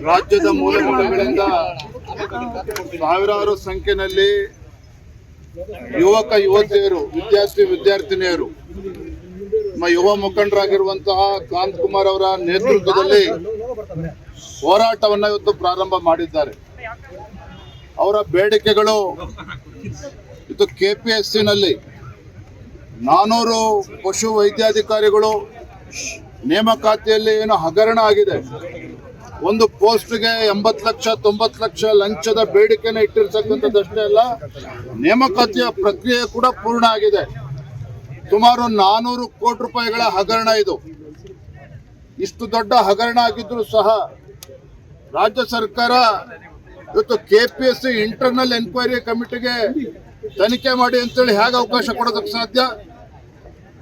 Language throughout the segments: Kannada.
ರಾಜ್ಯದ ಮೂಲೆ ಮೂಲೆಗಳಿಂದ ಸಾವಿರಾರು ಸಂಖ್ಯೆಯಲ್ಲಿ ಯುವಕ ಯುವತಿಯರು, ವಿದ್ಯಾರ್ಥಿನಿಯರು, ನಮ್ಮ ಯುವ ಮುಖಂಡರಾಗಿರುವಂತಹ ಕಾಂತ್ ಕುಮಾರ್ ಅವರ ನೇತೃತ್ವದಲ್ಲಿ ಹೋರಾಟವನ್ನು ಇವತ್ತು ಪ್ರಾರಂಭ ಮಾಡಿದ್ದಾರೆ. ಅವರ ಬೇಡಿಕೆಗಳು ಇದು ಕೆಪಿಎಸ್ಸಿನಲ್ಲಿ 400 ಪಶು ವೈದ್ಯಾಧಿಕಾರಿಗಳು ನೇಮಕಾತಿಯಲ್ಲಿ ಏನು ಹಗರಣ ಆಗಿದೆ, ಒಂದು ಪೋಸ್ಟ್ಗೆ 80 ಲಕ್ಷ 90 ಲಕ್ಷ ಲಂಚದ ಬೇಡಿಕೆನ ಇಟ್ಟಿರ್ತಕ್ಕಂಥದ್ದಷ್ಟೇ ಅಲ್ಲ, ನೇಮಕಾತಿಯ ಪ್ರಕ್ರಿಯೆ ಕೂಡ ಪೂರ್ಣ ಆಗಿದೆ. ಸುಮಾರು 400 ಕೋಟಿ ರೂಪಾಯಿಗಳ ಹಗರಣ ಇದು. ಇಷ್ಟು ದೊಡ್ಡ ಹಗರಣ ಆಗಿದ್ರು ಸಹ ರಾಜ್ಯ ಸರ್ಕಾರ ಇವತ್ತು ಕೆಪಿಎಸ್ಸಿ ಇಂಟರ್ನಲ್ ಎನ್ಕ್ವೈರಿ ಕಮಿಟಿಗೆ ತನಿಖೆ ಮಾಡಿ ಅಂತೇಳಿ ಹೇಗೆ ಅವಕಾಶ ಕೊಡೋದಕ್ಕೆ ಸಾಧ್ಯ?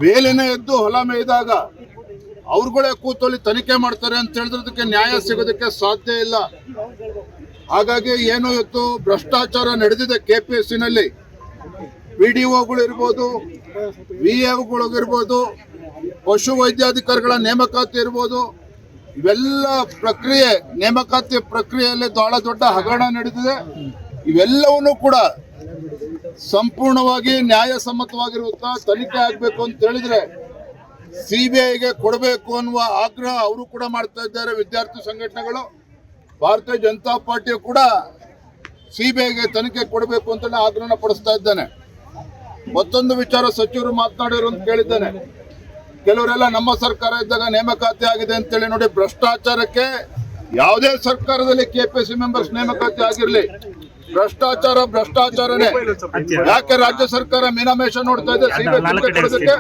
ಬೇಲಿನ ಎದ್ದು ಹೊಲ ಮೇಯ್ದಾಗ ಅವ್ರುಗಳೇ ಕೂತಲ್ಲಿ ತನಿಖೆ ಮಾಡ್ತಾರೆ ಅಂತ ಹೇಳಿದ್ರದಕ್ಕೆ ನ್ಯಾಯ ಸಿಗೋದಕ್ಕೆ ಸಾಧ್ಯ ಇಲ್ಲ. ಹಾಗಾಗಿ ಏನು ಇವತ್ತು ಭ್ರಷ್ಟಾಚಾರ ನಡೆದಿದೆ ಕೆಪಿಎಸ್ಸಿನಲ್ಲಿ, PDOಗಳು ಇರ್ಬೋದು, VAಗಳಿರ್ಬೋದು, ಪಶು ವೈದ್ಯಾಧಿಕಾರಿಗಳ ನೇಮಕಾತಿ ಇರ್ಬೋದು, ಇವೆಲ್ಲ ಪ್ರಕ್ರಿಯೆ, ನೇಮಕಾತಿ ಪ್ರಕ್ರಿಯೆಯಲ್ಲಿ ಬಹಳ ದೊಡ್ಡ ಹಗರಣ ನಡೆದಿದೆ. ಇವೆಲ್ಲವನ್ನೂ ಕೂಡ ಸಂಪೂರ್ಣವಾಗಿ ನ್ಯಾಯಸಮ್ಮತವಾಗಿರುತ್ತಾ ತನಿಖೆ ಆಗಬೇಕು ಅಂತ ಹೇಳಿದ್ರೆ CBIಗೆ ಕೊಡಬೇಕು ಅನ್ನುವ ಆಗ್ರಹ ಅವರು ಕೂಡ ಮಾಡ್ತಾ ಇದ್ದಾರೆ. ವಿದ್ಯಾರ್ಥಿ ಸಂಘಟನೆಗಳು, ಭಾರತೀಯ ಜನತಾ ಪಾರ್ಟಿಯು ಕೂಡ CBIಗೆ ತನಿಖೆ ಕೊಡಬೇಕು ಅಂತ ಆಗ್ರಹ ಪಡಿಸ್ತಾ ಇದ್ದಾನೆ. ಮತ್ತೊಂದು ವಿಚಾರ ಸಚಿವರು ಮಾತನಾಡಿರು ಅಂತ ಕೇಳಿದ್ದೇನೆ. ಕೆಲವರೆಲ್ಲ ನಮ್ಮ ಸರ್ಕಾರ ಇದ್ದಾಗ ನೇಮಕಾತಿ ಆಗಿದೆ ಅಂತೇಳಿ ನೋಡಿ, ಭ್ರಷ್ಟಾಚಾರಕ್ಕೆ ಯಾವುದೇ ಸರ್ಕಾರದಲ್ಲಿ ಕೆಪಿಎಸ್ಸಿ ಮೆಂಬರ್ಸ್ ನೇಮಕಾತಿ ಆಗಿರ್ಲಿ, ಭ್ರಷ್ಟಾಚಾರನೇ. ಯಾಕೆ ರಾಜ್ಯ ಸರ್ಕಾರ ಮೀನಾಮೇಷ ನೋಡ್ತಾ ಇದೆ CBI ತನಿಖೆ ಕೊಡೋದಕ್ಕೆ?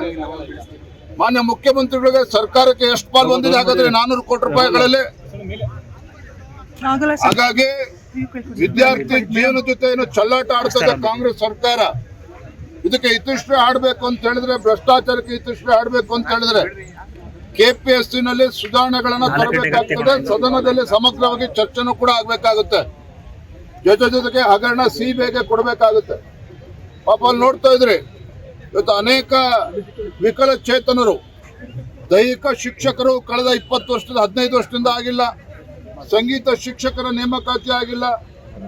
ಮಾನ್ಯ ಮುಖ್ಯಮಂತ್ರಿಗಳಿಗೆ ಸರ್ಕಾರಕ್ಕೆ ಎಷ್ಟು ಪಾಲು ಬಂದಿದೆ ಹಾಗಾದ್ರೆ 400 ಕೋಟಿ ರೂಪಾಯಿಗಳಲ್ಲಿ? ಹಾಗಾಗಿ ವಿದ್ಯಾರ್ಥಿ ಜೀವನ ಜೊತೆ ಏನು ಚೆಲ್ಲಾಟ ಆಡ್ತದೆ ಕಾಂಗ್ರೆಸ್ ಸರ್ಕಾರ, ಇದಕ್ಕೆ ಇತಿಶ್ರೀ ಆಡಬೇಕು ಅಂತ ಹೇಳಿದ್ರೆ, ಭ್ರಷ್ಟಾಚಾರಕ್ಕೆ ಇತಿಶ್ರೀ ಆಡಬೇಕು ಅಂತ ಹೇಳಿದ್ರೆ ಕೆಪಿಎಸ್ಸಿನಲ್ಲಿ ಸುಧಾರಣೆಗಳನ್ನ ತರಬೇಕಾಗ್ತದೆ. ಸದನದಲ್ಲಿ ಸಮಗ್ರವಾಗಿ ಚರ್ಚೆನೂ ಕೂಡ ಆಗ್ಬೇಕಾಗುತ್ತೆ. ಜೊತೆಗೆ ಹಗರಣ CBIಗೆ ಕೊಡಬೇಕಾಗುತ್ತೆ. ಪಾಪ ಅಲ್ಲಿ ನೋಡ್ತಾ ಇದ್ರಿ, ಇವತ್ತು ಅನೇಕ ವಿಕಲಚೇತನರು, ದೈಹಿಕ ಶಿಕ್ಷಕರು ಕಳೆದ 20 ವರ್ಷದಿಂದ 15 ವರ್ಷದಿಂದ ಆಗಿಲ್ಲ, ಸಂಗೀತ ಶಿಕ್ಷಕರ ನೇಮಕಾತಿ ಆಗಿಲ್ಲ,